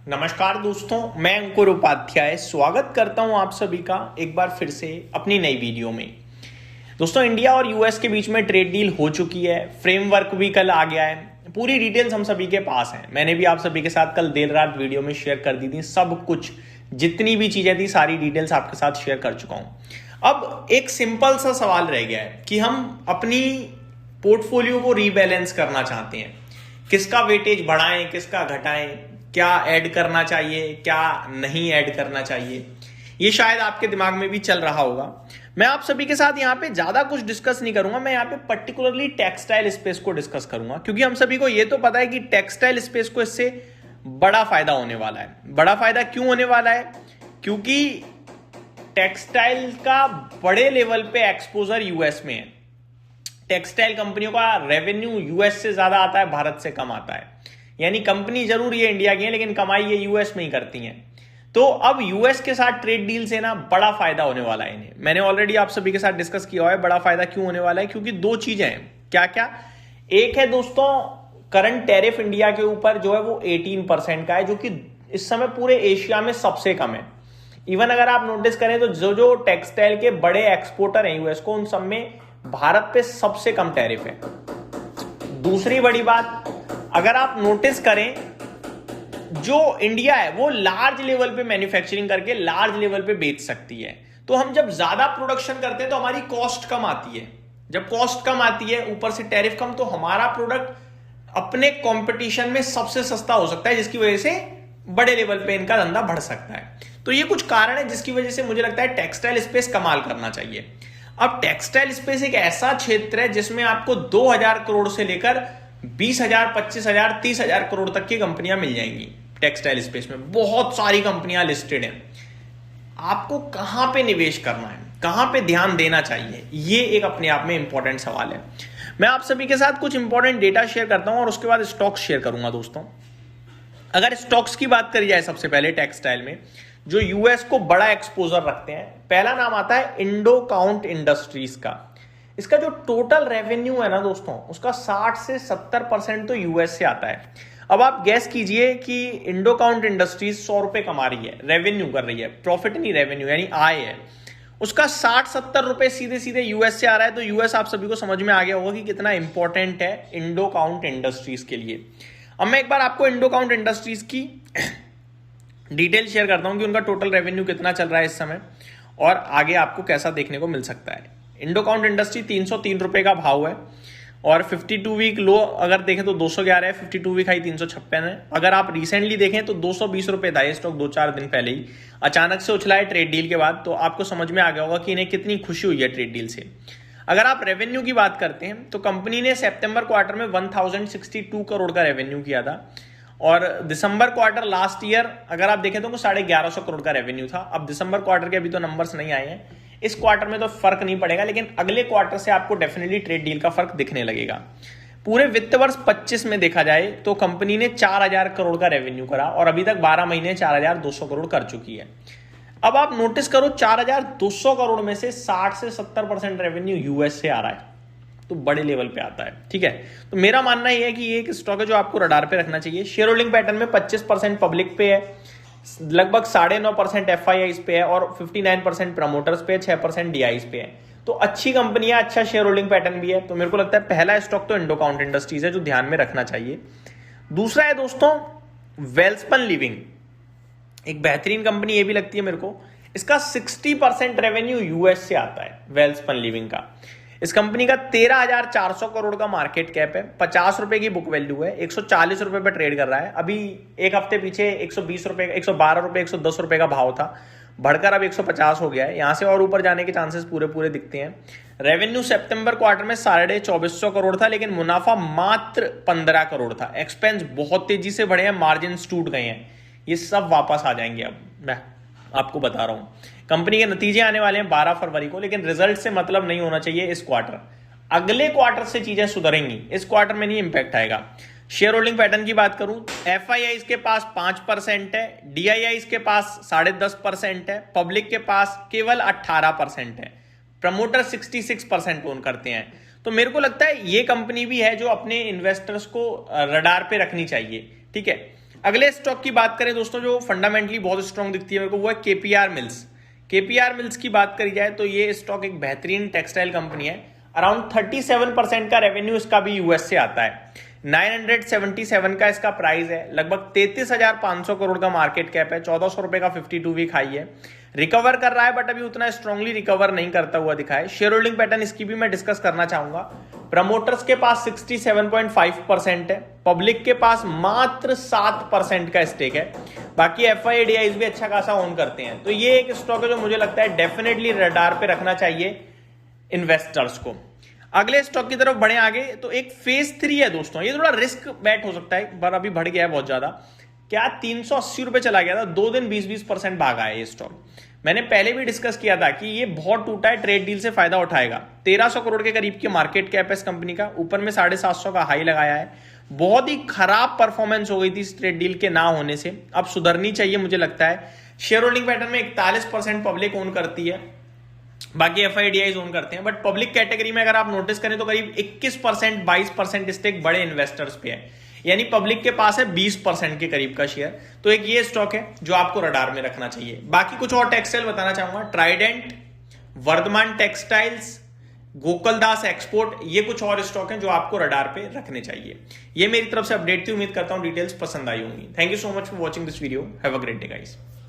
नमस्कार दोस्तों, मैं अंकुर उपाध्याय स्वागत करता हूं आप सभी का एक बार फिर से अपनी नई वीडियो में। दोस्तों, इंडिया और यूएस के बीच में ट्रेड डील हो चुकी है, फ्रेमवर्क भी कल आ गया है, पूरी डिटेल्स हम सभी के पास है। मैंने भी आप सभी के साथ कल देर रात वीडियो में शेयर कर दी थी, सब कुछ जितनी भी चीजें थी सारी डिटेल्स आपके साथ शेयर कर चुका हूं। अब एक सिंपल सा सवाल रह गया है कि हम अपनी पोर्टफोलियो को रीबैलेंस करना चाहते हैं, किसका वेटेज बढ़ाएं, किसका घटाएं, क्या ऐड करना चाहिए, क्या नहीं ऐड करना चाहिए, ये शायद आपके दिमाग में भी चल रहा होगा। मैं आप सभी के साथ यहाँ पे ज्यादा कुछ डिस्कस नहीं करूंगा, मैं यहाँ पे पर्टिकुलरली टेक्सटाइल स्पेस को डिस्कस करूंगा, क्योंकि हम सभी को ये तो पता है कि टेक्सटाइल स्पेस को इससे बड़ा फायदा होने वाला है। बड़ा फायदा क्यों होने वाला है? क्योंकि टेक्सटाइल का बड़े लेवल पे एक्सपोजर यूएस में है। टेक्सटाइल कंपनियों का रेवेन्यू यूएस से ज्यादा आता है, भारत से कम आता है। यानी कंपनी जरूर ये इंडिया की है, लेकिन कमाई ये यूएस में ही करती हैं। तो अब यूएस के साथ ट्रेड डील से ना बड़ा फायदा होने वाला है इन्हें। मैंने ऑलरेडी आप सभी के साथ डिस्कस किया है बड़ा फायदा क्यों होने वाला है, क्योंकि दो चीजें हैं। क्या क्या? एक है दोस्तों, करंट टैरिफ इंडिया के ऊपर जो है वो 18% का है, जो कि इस समय पूरे एशिया में सबसे कम है। इवन अगर आप नोटिस करें तो जो जो टेक्सटाइल के बड़े एक्सपोर्टर हैं यूएस को, उन सब में भारत पे सबसे कम टैरिफ है। दूसरी बड़ी बात, अगर आप नोटिस करें, जो इंडिया है वो लार्ज लेवल पे मैन्युफैक्चरिंग करके लार्ज लेवल पे बेच सकती है। तो हम जब ज्यादा प्रोडक्शन करते हैं तो हमारी कॉस्ट कम आती है। जब कॉस्ट कम आती है, ऊपर से टैरिफ कम, तो हमारा प्रोडक्ट अपने कंपटीशन में सबसे सस्ता हो सकता है, जिसकी वजह से बड़े लेवल पे इनका धंधा बढ़ सकता है। तो ये कुछ कारण है जिसकी वजह से मुझे लगता है टेक्सटाइल स्पेस कमाल करना चाहिए। अब टेक्सटाइल स्पेस एक ऐसा क्षेत्र है जिसमें आपको 2000 करोड़ से लेकर 20,000, 25,000, 30,000 करोड़ तक की कंपनियां मिल जाएंगी। टेक्सटाइल स्पेस में बहुत सारी कंपनियां लिस्टेड हैं। आपको कहां पे निवेश करना है, कहां पे ध्यान देना चाहिए, ये एक अपने आप में इंपॉर्टेंट सवाल है। मैं आप सभी के साथ कुछ इंपॉर्टेंट डेटा शेयर करता हूं और उसके बाद स्टॉक्स शेयर करूंगा। दोस्तों, अगर स्टॉक्स की बात करी जाए, सबसे पहले टेक्सटाइल में जो यूएस को बड़ा एक्सपोजर रखते हैं, पहला नाम आता है इंडो काउंट इंडस्ट्रीज का। इसका जो टोटल रेवेन्यू है ना दोस्तों, उसका 60 से 70% तो यूएस से आता है। अब आप गैस कीजिए कि इंडो काउंट इंडस्ट्रीज 100 रुपए कमा रही है, रेवेन्यू कर रही है, प्रॉफिट नहीं रेवेन्यू यानी आय है, उसका 60-70 रुपए सीधे सीधे यूएस से आ रहा है। तो यूएस आप सभी को समझ में आ गया होगा कि कितना इंपॉर्टेंट है इंडो काउंट इंडस्ट्रीज के लिए। अब मैं एक बार आपको इंडो काउंट इंडस्ट्रीज की डिटेल शेयर करता हूं कि उनका टोटल रेवेन्यू कितना चल रहा है इस समय और आगे आपको कैसा देखने को मिल सकता है। इंडो काउंट इंडस्ट्री 303 रुपए का भाव है और 52 वीक लो अगर देखें तो 211 है, 52 वीक हाई 356 है। अगर आप रिसेंटली देखें तो 220 रुपए था ये स्टॉक 2-4 दिन पहले ही, अचानक से उछला है ट्रेड डील के बाद। तो आपको समझ में आ गया होगा कि इन्हें कितनी खुशी हुई है ट्रेड डील से। अगर आप रेवेन्यू की बात करते हैं तो कंपनी ने सितंबर क्वार्टर में 1062 करोड़ का रेवेन्यू किया था और दिसंबर क्वार्टर लास्ट ईयर अगर आप देखें तो 1150 करोड़ का रेवेन्यू था। अब दिसंबर क्वार्टर के अभी तो नंबर्स नहीं आए हैं, इस क्वार्टर में तो फर्क नहीं पड़ेगा, लेकिन अगले क्वार्टर से आपको डेफिनेटली ट्रेड डील का फर्क दिखने लगेगा। पूरे वित्त वर्ष 25 में देखा जाए तो कंपनी ने 4000 करोड़ का रेवेन्यू करा और अभी तक 12 महीने 4200 करोड़ कर चुकी है। अब आप नोटिस करो, 4200 करोड़ में से 60 से 70% रेवेन्यू यूएस से आ रहा है, तो बड़े लेवल पे आता है। ठीक है, तो मेरा मानना यह है कि ये एक स्टॉक है जो आपको रडार पे रखना चाहिए। शेयर होल्डिंग पैटर्न में 25% पब्लिक पे है, लगभग 9.5% एफआईआईज पे है और 59% प्रमोटर्स पे, 6% डीआईज पे है। तो अच्छी कंपनी है, अच्छा शेयर होल्डिंग पैटर्न भी है। तो मेरे को लगता है पहला स्टॉक तो इंडो काउंट इंडस्ट्रीज है जो ध्यान में रखना चाहिए। दूसरा है दोस्तों वेल्सपन लिविंग, एक बेहतरीन कंपनी ये भी लगती है मेरे को। इसका 60% रेवेन्यू यूएस से आता है, वेल्सपन लिविंग का। इस कंपनी का 13,400 करोड़ का मार्केट कैप है, 50 रुपए की बुक वैल्यू है, 140 रुपए पर ट्रेड कर रहा है। अभी एक हफ्ते पीछे 120 रुपए, 112 रुपए, 110 रुपए का भाव था, बढ़कर अब 150 हो गया है। यहां से और ऊपर जाने के चांसेस पूरे पूरे दिखते हैं। रेवेन्यू सितंबर क्वार्टर में 2450 करोड़ था, लेकिन मुनाफा मात्र 15 करोड़ था। एक्सपेंस बहुत तेजी से बढ़े हैं, मार्जिन टूट गए हैं, ये सब वापस आ जाएंगे। अब मैं आपको बता रहा हूं कंपनी के नतीजे आने वाले हैं 12 फरवरी को, लेकिन रिजल्ट से मतलब नहीं होना चाहिए इस क्वार्टर। अगले क्वार्टर से चीजें सुधरेंगी, इस क्वार्टर में नहीं इंपैक्ट आएगा। शेयर होल्डिंग पैटर्न की बात करूं, एफआईआई के पास 5% है, डीआईआई के पास 10.5% है, पब्लिक के पास केवल 18% है, प्रमोटर 66% ओन करते हैं। तो मेरे को लगता है ये कंपनी भी है जो अपने इन्वेस्टर्स को रडार पे रखनी चाहिए। ठीक है, अगले स्टॉक की बात करें दोस्तों, जो फंडामेंटली बहुत स्ट्रांग दिखती है मेरे को, वो है केपीआर मिल्स। केपीआर मिल्स की बात करी जाए तो ये स्टॉक एक बेहतरीन टेक्सटाइल कंपनी है। अराउंड 37% का रेवेन्यू इसका भी यूएस से आता है। 977 का इसका प्राइस है। लगभग 33,500 करोड़ का मार्केट कैप है। 1400 रुपए का 52 वीक हाई है। रिकवर कर रहा है बट अभी उतना स्ट्रांगली रिकवर नहीं करता हुआ दिखा है। शेयर होल्डिंग पैटर्न इसकी भी मैं डिस्कस करना चाहूंगा। प्रमोटर्स के पास 67.5% है। पब्लिक के पास मात्र 7% का स्टेक है। बाकी एफआईआईडीआईज भी अच्छा खासा ओन करते हैं। तो ये एक स्टॉक है जो मुझे लगता है डेफिनेटली रडार पे रखना चाहिए इन्वेस्टर्स को। अगले स्टॉक की तरफ बढ़े आगे तो एक फेज 3 है दोस्तों। ये थोड़ा रिस्क बैट हो सकता है, पर अभी बढ़ गया है बहुत ज्यादा। क्या 380 रुपए चला गया था, 2 दिन 20% भागा है ये स्टॉक। मैंने पहले भी डिस्कस किया था कि ये बहुत टूटा है, ट्रेड डील से फायदा उठाएगा। 1300 करोड़ के करीब की मार्केट कैप है इस कंपनी का। ऊपर में 750 का हाई लगाया है। बहुत ही खराब परफॉर्मेंस हो गई थी इस ट्रेड डील के ना होने से, अब सुधरनी चाहिए मुझे लगता है। शेयर होल्डिंग पैटर्न में 41% पब्लिक ओन करती है, बाकी एफआईडीआईज ओन करते हैं। बट पब्लिक कैटेगरी में अगर आप नोटिस करें तो करीब 21% 22% स्टेक बड़े इन्वेस्टर्स पे है, यानी पब्लिक के पास है 20% के करीब का शेयर। तो एक ये स्टॉक है जो आपको रडार में रखना चाहिए। बाकी कुछ और टेक्सटाइल बताना चाहूंगा। ट्राइडेंट, वर्धमान टेक्सटाइल्स, गोकुलदास एक्सपोर्ट, ये कुछ और स्टॉक हैं जो आपको रडार पे रखने चाहिए। ये मेरी तरफ से अपडेट थी। उम्मीद करता हूं डिटेल्स पसंद आई होंगी। Thank you so much for watching this video. Have a great day guys.